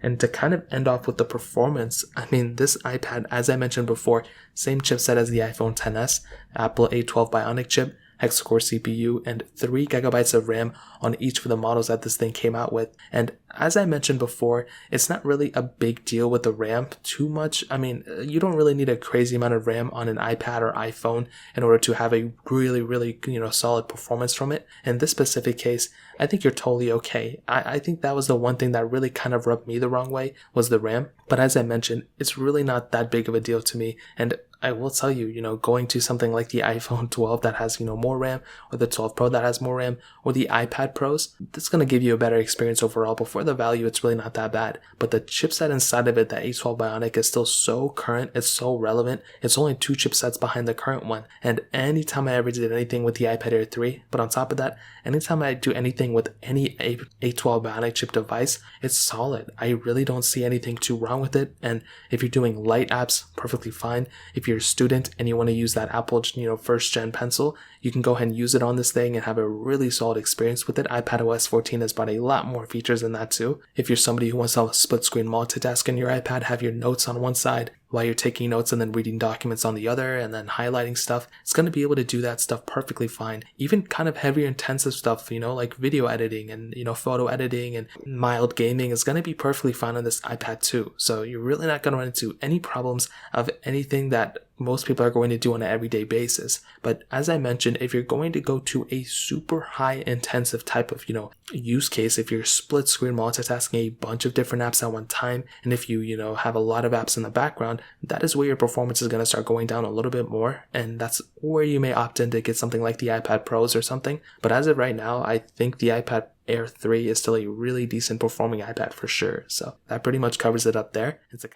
And to kind of end off with the performance, I mean, this iPad, as I mentioned before, same chipset as the iPhone XS, Apple A12 Bionic chip, hexa-core CPU, and 3 GB of RAM on each of the models that this thing came out with. And as I mentioned before, it's not really a big deal with the RAM too much. I mean, you don't really need a crazy amount of RAM on an iPad or iPhone in order to have a really, solid performance from it. In this specific case, I think you're totally okay. I think that was the one thing that really kind of rubbed me the wrong way, was the RAM. But as I mentioned, it's really not that big of a deal to me. And I will tell you, going to something like the iPhone 12 that has, more RAM, or the 12 Pro that has more RAM, or the iPad Pros, that's going to give you a better experience overall. But for the value, it's really not that bad. But the chipset inside of it, the A12 Bionic, is still so current, it's so relevant. It's only 2 chipsets behind the current one. And anytime I ever did anything with the iPad Air 3, but on top of that, anytime I do anything with any A12 Bionic chip device, it's solid. I really don't see anything too wrong with it. And if you're doing light apps, perfectly fine. If you're a student and you want to use that Apple, first gen pencil, you can go ahead and use it on this thing and have a really solid experience with it. iPadOS 14 has brought a lot more features than that too. If you're somebody who wants to split screen multitask on your iPad, have your notes on one side while you're taking notes and then reading documents on the other and then highlighting stuff, it's going to be able to do that stuff perfectly fine. Even kind of heavier intensive stuff, like video editing and, photo editing and mild gaming is going to be perfectly fine on this iPad too. So you're really not going to run into any problems of anything that most people are going to do on an everyday basis. But as I mentioned, if you're going to go to a super high intensive type of, use case, if you're split screen multitasking a bunch of different apps at one time, and if you, have a lot of apps in the background, that is where your performance is going to start going down a little bit more. And that's where you may opt in to get something like the iPad Pros or something. But as of right now, I think the iPad Air 3 is still a really decent performing iPad for sure. So that pretty much covers it up there. It's a